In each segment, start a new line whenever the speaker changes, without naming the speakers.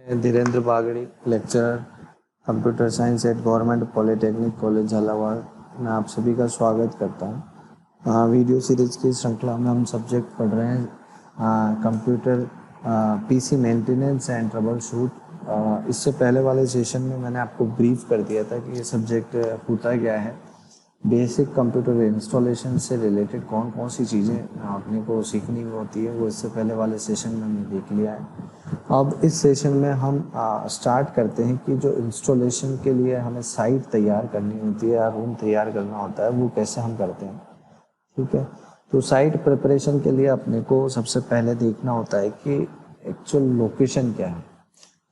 Dhirendra Bagri, lecturer computer science at government polytechnic college Jhalawar. मैं आप सभी का स्वागत करता हूँ। वीडियो सीरीज की श्रृंखला में हम सब्जेक्ट पढ़ रहे हैं computer PC maintenance and trouble shoot. इससे पहले वाले सेशन में मैंने आपको ब्रीफ कर दिया था कि ये सब्जेक्ट होता क्या है। बेसिक कंप्यूटर इंस्टॉलेशन से रिलेटेड कौन कौन सी चीज़ें अपने को सीखनी होती है वो इससे पहले वाले सेशन में हमने देख लिया है। अब इस सेशन में हम स्टार्ट करते हैं कि जो इंस्टॉलेशन के लिए हमें साइट तैयार करनी होती है या रूम तैयार करना होता है वो कैसे हम करते हैं। ठीक है, तो साइट प्रिपरेशन के लिए अपने को सबसे पहले देखना होता है कि एक्चुअल लोकेशन क्या है।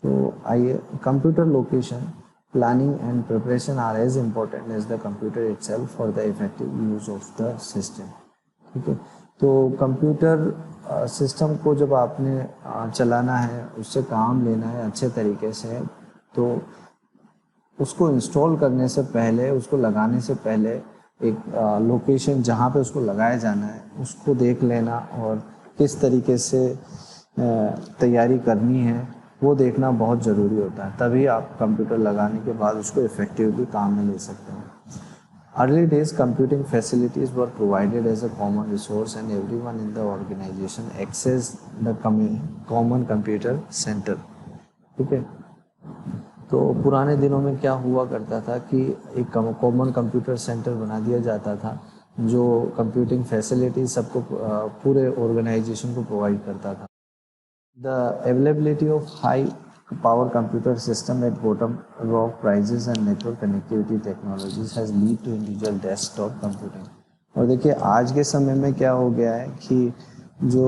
तो आइए, computer location planning and preparation are as important as the computer itself for the effective use of the system। ठीक है, तो कंप्यूटर सिस्टम को जब आपने चलाना है, उससे काम लेना है अच्छे तरीके से, तो उसको इंस्टॉल करने से पहले, उसको लगाने से पहले एक लोकेशन जहाँ पे उसको लगाया जाना है उसको देख लेना और किस तरीके से तैयारी करनी है वो देखना बहुत ज़रूरी होता है। तभी आप कंप्यूटर लगाने के बाद उसको इफेक्टिवली काम में ले सकते हैं। Early days computing facilities were provided as a common resource and everyone in the organisation access the common computer centre. ठीक है, तो पुराने दिनों में क्या हुआ करता था कि एक कॉमन कंप्यूटर सेंटर बना दिया जाता था जो कंप्यूटिंग फैसिलिटीज सबको पूरे ऑर्गेनाइजेशन को प्रोवाइड करता था। The availability of high power computer system at bottom of prices and network connectivity technologies has led to individual desktop computing। और देखिए आज के समय में क्या हो गया है कि जो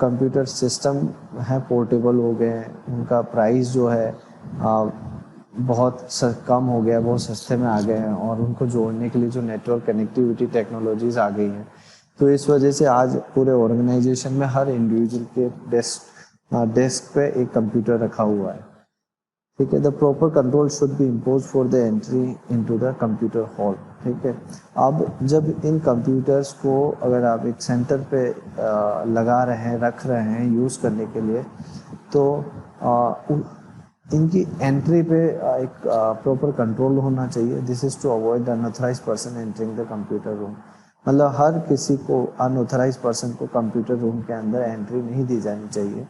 कंप्यूटर सिस्टम है पोर्टेबल हो गए हैं, उनका प्राइस जो है बहुत कम हो गया, बहुत सस्ते में आ गए हैं और उनको जोड़ने के लिए जो नेटवर्क कनेक्टिविटी टेक्नोलॉजीज आ गई हैं, तो इस वजह से आज पूरे ऑर्गेनाइजेशन में हर इंडिविजुअल के डेस्क पे एक कंप्यूटर रखा हुआ है। ठीक है, the proper control should be impose for the entry into the computer hall. ठीक है, अब जब इन कंप्यूटर्स को अगर आप एक सेंटर पे लगा रहे हैं, रख रहे हैं यूज़ करने के लिए, तो इनकी एंट्री पे एक प्रॉपर कंट्रोल होना चाहिए। This is to avoid the unauthorised person entering the computer room. मतलब हर किसी को, अनऑथराइज्ड पर्सन को कंप्यूटर रूम के अंदर एंट्री नहीं दी जानी चाहिए।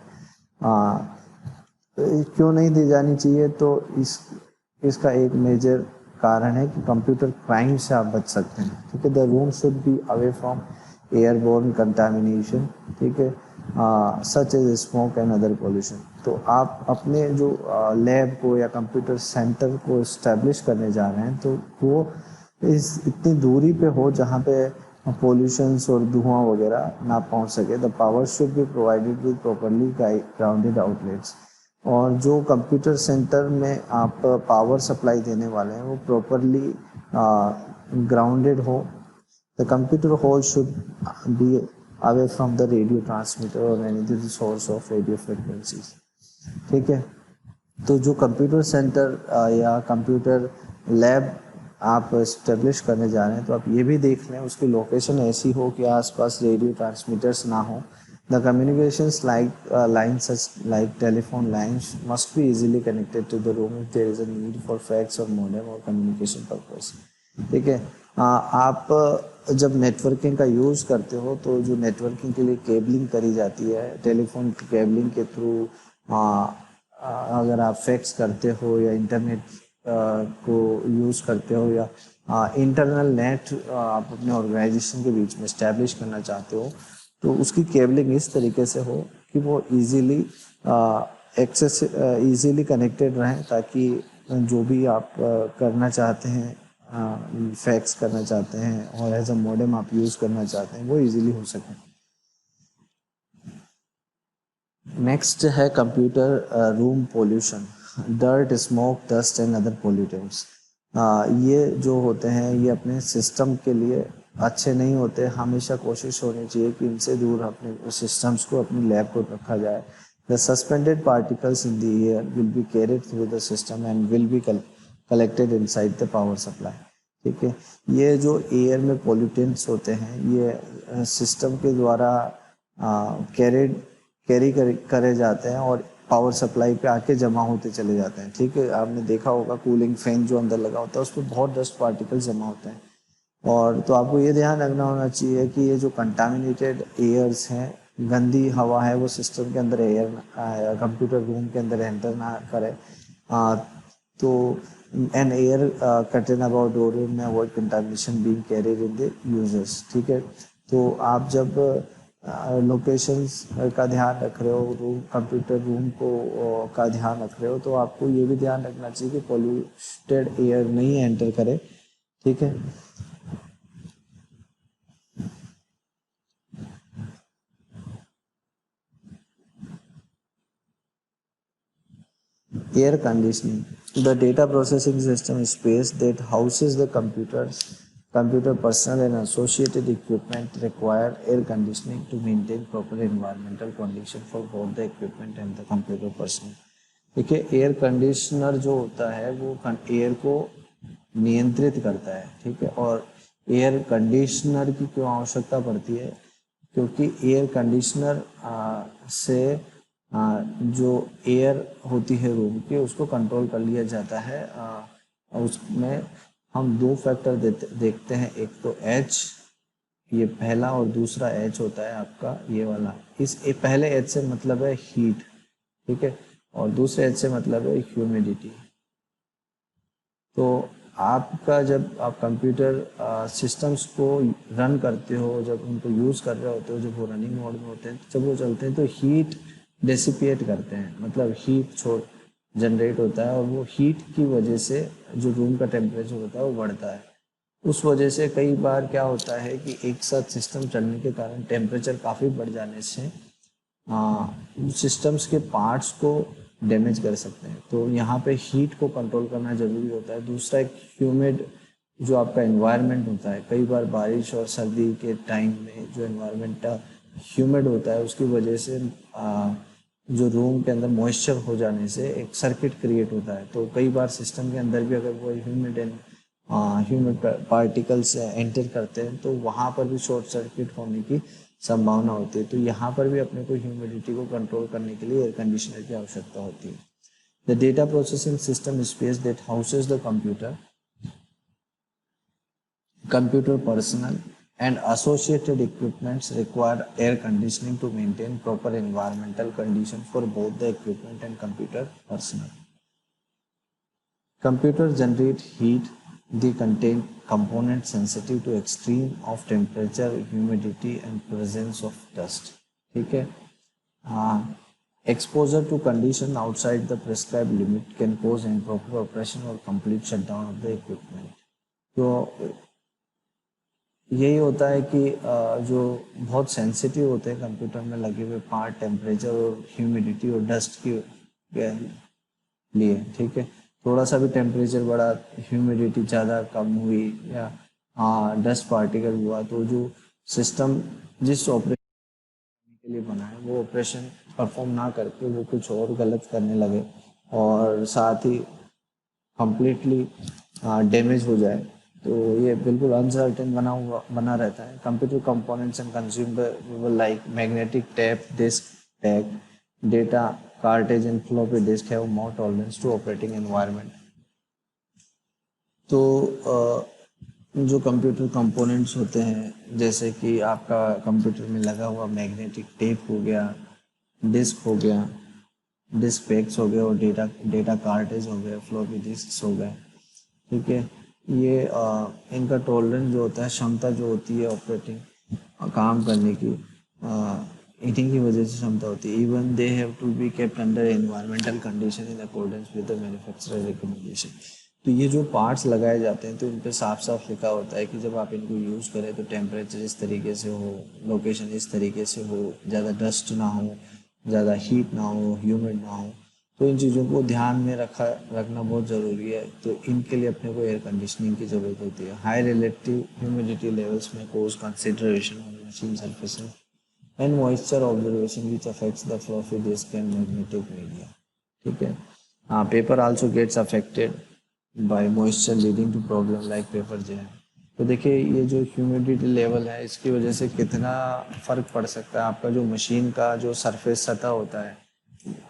क्यों नहीं दी जानी चाहिए, तो इसका एक मेजर कारण है कि कंप्यूटर क्राइम से आप बच सकते हैं। ठीक है, the room should be away from airborne contamination. ठीक है, such as smoke and other pollution. तो आप अपने जो लैब को या कंप्यूटर सेंटर को इस्टेब्लिश करने जा रहे हैं, तो वो इतनी दूरी पे हो जहाँ पे पोल्यूशंस और धुआं वगैरह ना पहुँच सके। The power should be provided with properly grounded outlets. और जो कंप्यूटर सेंटर में आप पावर सप्लाई देने वाले हैं वो प्रॉपरली ग्राउंडेड हो। The computer hall should be away from the radio transmitter और any other source of radio frequencies. ठीक है, तो जो कंप्यूटर सेंटर या कंप्यूटर लैब आप इस्टेब्लिश करने जा रहे हैं, तो आप ये भी देख लें उसकी लोकेशन ऐसी हो कि आसपास रेडियो ट्रांसमीटर्स ना हो। The communications lines such like telephone lines must be easily connected to the room if there is a need for fax or modem or communication purpose। ठीक है, आप जब नेटवर्किंग का यूज़ करते हो तो जो नेटवर्किंग के लिए केबलिंग करी जाती है, टेलीफोन की केबलिंग के थ्रू अगर आप फैक्स करते हो या इंटरनेट को यूज़ करते हो या इंटरनल नेट आप अपने ऑर्गेनाइजेशन के बीच में इस्टेब्लिश करना चाहते हो, तो उसकी केबलिंग इस तरीके से हो कि वो इजीली एक्सेस इजीली कनेक्टेड रहें, ताकि जो भी आप करना चाहते हैं, फैक्स करना चाहते हैं और एज अ मॉडेम आप यूज़ करना चाहते हैं, वो इजीली हो सके। नेक्स्ट है computer room pollution, dirt, smoke, dust and other pollutants. ये जो होते हैं ये अपने सिस्टम के लिए अच्छे नहीं होते। हमेशा कोशिश होनी चाहिए कि इनसे दूर अपने सिस्टम्स को, अपनी लैब को रखा जाए। The suspended particles in the air will be carried through the system and will be collected inside the power supply. ठीक है, ये जो एयर में पोल्यूटेंट्स होते हैं ये सिस्टम के द्वारा कैरी करे जाते हैं और पावर सप्लाई पे आके जमा होते चले जाते हैं। ठीक है, आपने देखा होगा कूलिंग फैन जो अंदर लगा होता है उस पर बहुत डस्ट पार्टिकल जमा होते हैं। और तो आपको ये ध्यान रखना होना चाहिए कि ये जो कंटामिनेटेड एयर्स हैं, गंदी हवा है, वो सिस्टम के अंदर कंप्यूटर रूम के अंदर एंटर ना करे। तो an air curtain about door में avoid contamination being carried in the users. ठीक है, तो आप जब लोकेशंस का ध्यान रख रहे हो, रूम कंप्यूटर रूम को का ध्यान रख रहे हो, तो आपको ये भी ध्यान रखना चाहिए कि पॉल्यूटेड एयर नहीं एंटर करे। ठीक है, air conditioning. The data processing system space that houses the computer personnel and associated equipment require air conditioning to maintain proper environmental condition for both the equipment and the computer personnel. देखिए, air conditioner जो होता है वो air को नियंत्रित करता है। ठीक है, और एयर कंडीशनर की क्यों आवश्यकता पड़ती है? क्योंकि एयर कंडीशनर से जो एयर होती है रूम की उसको कंट्रोल कर लिया जाता है। उसमें हम दो फैक्टर देखते हैं, एक तो एच, ये पहला, और दूसरा एच होता है आपका ये वाला। पहले एच से मतलब है हीट, ठीक है, और दूसरे एच से मतलब है ह्यूमिडिटी। तो आपका जब आप कंप्यूटर सिस्टम्स को रन करते हो, जब उनको यूज़ कर रहे होते हो, जब वो रनिंग मोड में होते हैं, जब वो चलते हैं तो हीट डेसिपिएट करते हैं, मतलब हीट छोड़ जनरेट होता है, और वो हीट की वजह से जो रूम का टेम्परेचर होता है वो बढ़ता है। उस वजह से कई बार क्या होता है कि एक साथ सिस्टम चलने के कारण टेम्परेचर काफ़ी बढ़ जाने से सिस्टम्स के पार्ट्स को डैमेज कर सकते हैं। तो यहाँ पे हीट को कंट्रोल करना ज़रूरी होता है। दूसरा, एक ह्यूमिड जो आपका एनवायरनमेंट होता है, कई बार बारिश और सर्दी के टाइम में जो एनवायरनमेंट ह्यूमिड होता है उसकी वजह से जो रूम के अंदर मॉइस्चर हो जाने से एक सर्किट क्रिएट होता है। तो कई बार सिस्टम के अंदर भी अगर वो ह्यूमिड पार्टिकल्स एंटर करते हैं तो वहाँ पर भी शॉर्ट सर्किट होने की संभावना होती है। तो यहाँ पर भी अपने को ह्यूमिडिटी को कंट्रोल करने के लिए एयर कंडीशनर की आवश्यकता होती है। The data processing system space that houses the computer personnel and associated equipments require air conditioning to maintain proper environmental conditions for both the equipment and computer personnel. Computers generate heat. They contain components sensitive to extreme of temperature, humidity and presence of dust. ठीक है, exposure to condition outside the prescribed limit can cause improper operation or complete shutdown of the equipment. तो यही होता है कि जो बहुत sensitive होते हैं कंप्यूटर में लगे हुए पार्ट, टेम्परेचर और ह्यूमिडिटी और डस्ट के लिए, ठीक है, थोड़ा सा भी टेम्परेचर बढ़ा, ह्यूमिडिटी ज़्यादा कम हुई या डस्ट पार्टिकल हुआ, तो जो सिस्टम जिस ऑपरेशन के लिए बना है वो ऑपरेशन परफॉर्म ना करके वो कुछ और गलत करने लगे और साथ ही कंप्लीटली डैमेज हो जाए, तो ये बिल्कुल अनसर्टेन बना रहता है। Computer components and consumable like magnetic tape, disk tag, data cartridge and floppy disk have more tolerance to operating environment. तो जो कंप्यूटर कंपोनेंट्स होते हैं, जैसे कि आपका कंप्यूटर में लगा हुआ मैग्नेटिक टेप हो गया, डिस्क हो गया, डिस्क पैक्स हो गए, और डेटा कार्टेज हो गए, फ्लॉपी डिस्क हो गए, ठीक है, ये इनका टॉलरेंस जो होता है, क्षमता जो होती है ऑपरेटिंग काम करने की, ईटिंग की वजह से क्षमता होती है। Even they have to be kept under environmental condition in accordance with the manufacturer recommendation. तो ये जो पार्ट्स लगाए जाते हैं तो इन पे साफ साफ लिखा होता है कि जब आप इनको यूज़ करें तो टेम्परेचर इस तरीके से हो, लोकेशन इस तरीके से हो, ज़्यादा डस्ट ना हो, ज़्यादा हीट ना हो, ह्यूमिड ना हो। तो इन चीज़ों को ध्यान में रखना बहुत ज़रूरी है। तो इनके लिए अपने को एयर कंडीशनिंग की ज़रूरत होती है। हाई रिलेटिव ह्यूमिडिटी लेवल्स में cause consideration on machine surfaces and moisture observation which affects the floppy disk and magnetic media. ठीक है, paper also gets affected by moisture leading to problem like paper jam. तो देखिए, ये जो humidity level है इसकी वजह से कितना फ़र्क पड़ सकता है। आपका जो मशीन का जो सरफेस सतह होता है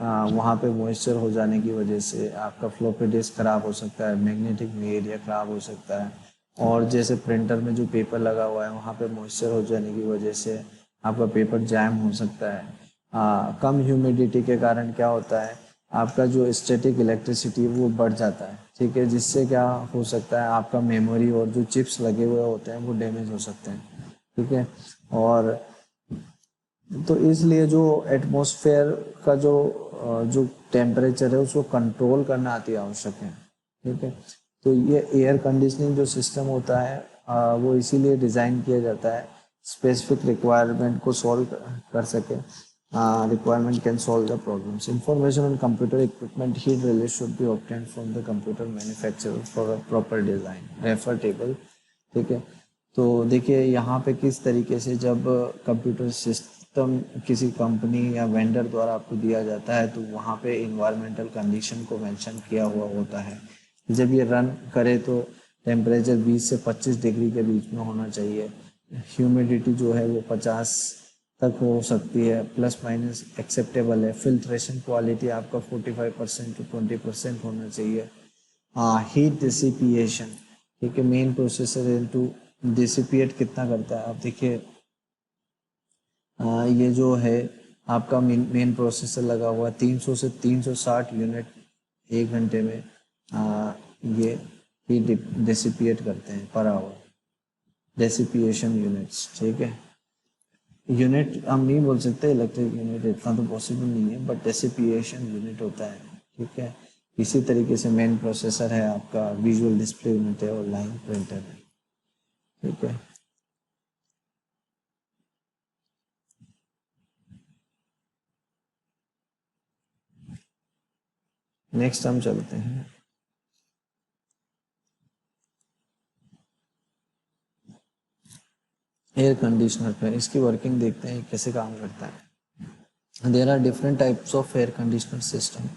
वहाँ पे मॉइस्चर हो जाने की वजह से आपका फ्लॉपी डिस्क ख़राब हो सकता है, मैग्नेटिक एरिया ख़राब हो सकता है। और जैसे प्रिंटर में जो पेपर लगा हुआ है वहाँ पे मॉइस्चर हो जाने की वजह से आपका पेपर जैम हो सकता है। कम ह्यूमिडिटी के कारण क्या होता है, आपका जो स्टैटिक इलेक्ट्रिसिटी है वो बढ़ जाता है, ठीक है, जिससे क्या हो सकता है आपका मेमोरी और जो चिप्स लगे हुए होते हैं वो डैमेज हो सकते हैं, ठीक है। और तो इसलिए जो एटमॉस्फेयर का जो टेम्परेचर है उसको कंट्रोल करना अति आवश्यक है, ठीक है। तो ये एयर कंडीशनिंग जो सिस्टम होता है वो इसीलिए डिज़ाइन किया जाता है, स्पेसिफिक रिक्वायरमेंट को सॉल्व कर सके। Requirement can solve the problems. Information on computer equipment heat release should be obtained from the computer manufacturer for a proper design, refer table, ठीक है। तो देखिए यहाँ पे किस तरीके से जब कंप्यूटर सिस्टम किसी कंपनी या वेंडर द्वारा आपको दिया जाता है तो वहाँ पे इन्वायरमेंटल कंडीशन को मेंशन किया हुआ होता है। जब ये रन करे तो टेम्परेचर 20 से 25 डिग्री के बीच में होना चाहिए। ह्यूमिडिटी जो है वो 50 तक हो सकती है, प्लस माइनस एक्सेप्टेबल है। फिल्ट्रेशन क्वालिटी आपका 45% टू 20% होना चाहिए। हीट डिसिपिएशन, ठीक है, मेन प्रोसेसर इनटू डिसिपिएट कितना करता है। आप देखिए ये जो है आपका मेन प्रोसेसर लगा हुआ 300 से 360 यूनिट 1 घंटे में ये हीट डिसिपिएट करते हैं पर आवर। डेसिपिएशन यूनिट्स, ठीक है। यूनिट हम नहीं बोल सकते इलेक्ट्रिक यूनिट, इतना तो पॉसिबल नहीं है, बट डेसिपिएशन यूनिट होता है, ठीक है। इसी तरीके से मेन प्रोसेसर है आपका, विजुअल डिस्प्ले यूनिट है और लाइन प्रिंटर है, ठीक है। नेक्स्ट हम चलते हैं एयर कंडीशनर पे। इसकी वर्किंग देखते हैं कैसे काम करता है। There are different types of air conditioner system.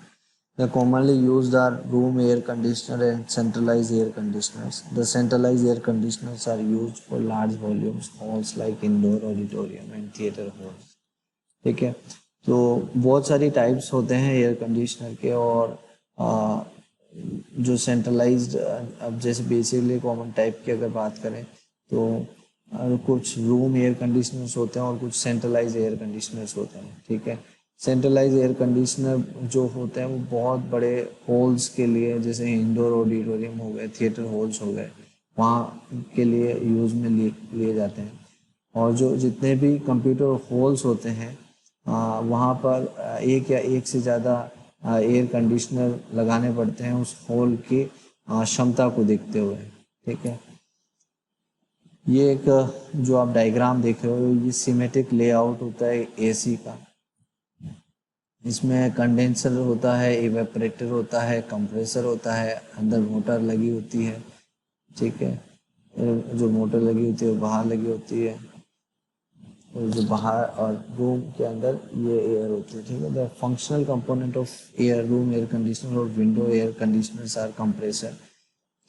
The commonly used are room air conditioner and centralized air conditioners. The centralized air conditioners are used for large volumes halls like indoor auditorium and theater halls, ठीक है। तो बहुत सारी types होते हैं air conditioner के, और आ, जो सेंट्रलाइज्ड, अब जैसे बेसिकली कॉमन टाइप की अगर बात करें तो कुछ रूम एयर कंडीशनर्स होते हैं और कुछ सेंट्रलाइज एयर कंडीशनर्स होते हैं, ठीक है। सेंट्रलाइज एयर कंडीशनर जो होते हैं वो बहुत बड़े हॉल्स के लिए, जैसे इंडोर ऑडिटोरियम हो गए, थिएटर हॉल्स हो गए, वहाँ के लिए यूज़ में लिए जाते हैं। और जो जितने भी कंप्यूटर हॉल्स होते हैं वहाँ पर एक या एक से ज़्यादा एयर कंडीशनर लगाने पड़ते हैं उस हॉल की क्षमता को देखते हुए, ठीक है। ये एक जो आप डायग्राम देख रहे हो ये सिमेट्रिक लेआउट होता है एसी का। इसमें कंडेंसर होता है, इवेपरेटर होता है, कंप्रेसर होता है, अंदर मोटर लगी होती है, ठीक है। जो मोटर लगी होती है वो बाहर लगी होती है, और जो बाहर और रूम के अंदर ये एयर होती है, ठीक है। The functional component of air room air conditioner और window air conditioners are compressor.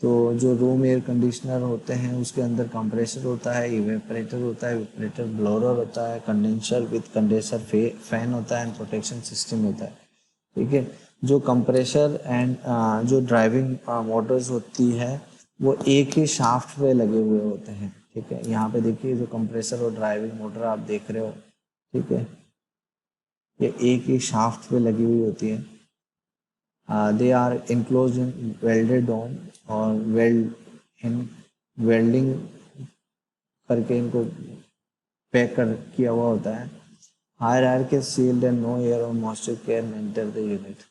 तो जो रूम एयर कंडीशनर होते हैं उसके अंदर कंप्रेसर होता है, इवेपरेटर होता है, इवेपरेटर ब्लोअर होता है, कंडेंसर विद कंडेंसर फैन होता है, एंड प्रोटेक्शन सिस्टम होता है, ठीक है। जो कंप्रेसर एंड जो ड्राइविंग मोटर्स होती है वो एक ही शाफ्ट पे लगे हुए होते हैं, ठीक है। यहाँ पे देखिए जो कंप्रेसर और ड्राइविंग मोटर आप देख रहे हो, ठीक है, ये एक ही शाफ्ट पे लगी हुई होती है। They are enclosed in welded on और वेल्डिंग करके इनको पैक कर किया हुआ होता है। Hierarchy sealed and no air और moisture can enter the unit.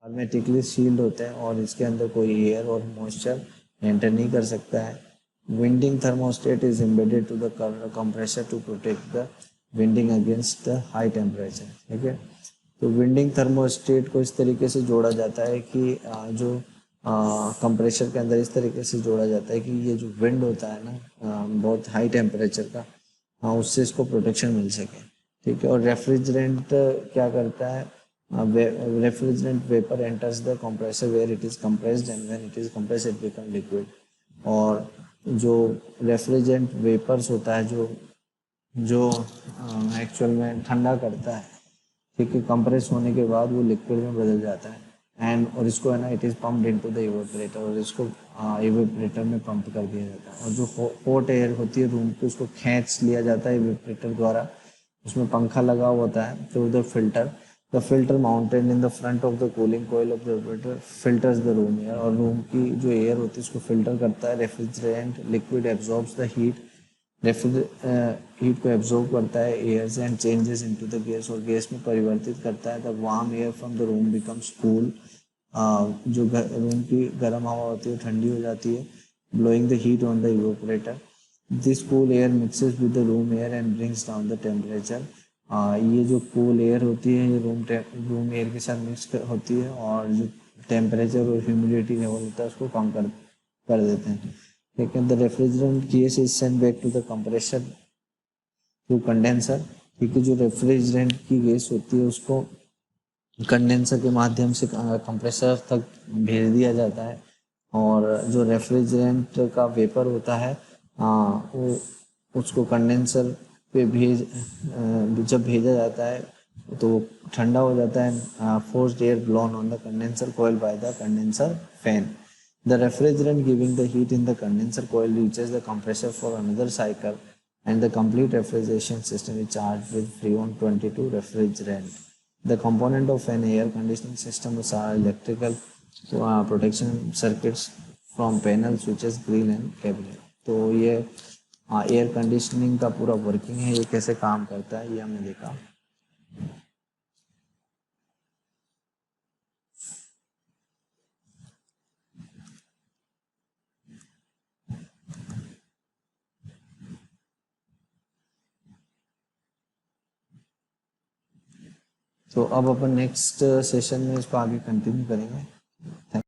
Hermetically sealed होते हैं और इसके अंदर कोई एयर और मॉइस्चर एंटर नहीं कर सकता है। Winding thermostat is embedded to the compressor to protect the winding against the high temperature, ठीक है। तो विंडिंग थर्मोस्टेट को इस तरीके से जोड़ा जाता है कि जो कंप्रेसर के अंदर इस तरीके से जोड़ा जाता है कि ये जो विंड होता है ना बहुत हाई टेम्परेचर का, उससे इसको प्रोटेक्शन मिल सके, ठीक है। और रेफ्रिजरेंट क्या करता है, refrigerant vapor enters the compressor where it is compressed and when it is compressed it become liquid। और जो रेफ्रिजरेंट वेपर्स होता है जो जो एक्चुअल में ठंडा करता है, ठीक है, कंप्रेस होने के बाद वो लिक्विड में बदल जाता है एंड और इसको है ना it is pumped into the evaporator और इसको इवेपोरेटर में पंप कर दिया जाता है। और जो हॉट एयर होती है रूम की उसको खींच लिया जाता है इवेपोरेटर द्वारा, उसमें पंखा लगा हुआ होता है through the filter. The filter mounted in the front of the cooling coil of the evaporator filters the room air, और रूम की जो एयर होती है उसको फिल्टर करता है। Refrigerant liquid absorbs the heat, heat को एब्जॉर्ब करता है एयर से and changes into the gas, और गैस में परिवर्तित करता है। The warm air from the room becomes cool, जो रूम की गर्म हवा होती है ठंडी हो जाती है, blowing the heat on the evaporator. This cool air mixes with the room air and brings down the temperature. ये जो कूल एयर होती है ये रूम एयर के साथ मिक्स होती है और जो टेम्परेचर और ह्यूमिडिटी लेवल होता है उसको कम कर देते हैं। लेकिन the refrigerant gas is send back to the compressor through condenser. क्योंकि जो रेफ्रिजरेंट की गैस होती है उसको कंडेंसर के माध्यम से कंप्रेसर तक भेज दिया जाता है, और जो रेफ्रिजरेंट का वेपर होता है वो उसको कंडेंसर पे जब भेजा जाता है तो ठंडा हो जाता है। Forced air blown on the condenser coil by the condenser fan. The refrigerant giving the heat in the condenser coil reaches the compressor for another cycle, and the complete refrigeration system is charged with Freon 22 refrigerant. The component of an air conditioning system are electrical protection circuits from panel, switches, grill and cabinet. तो ये air conditioning का पूरा working है, ये कैसे काम करता है ये हमने देखा। तो अब अपन नेक्स्ट सेशन में इसको आगे कंटिन्यू करेंगे।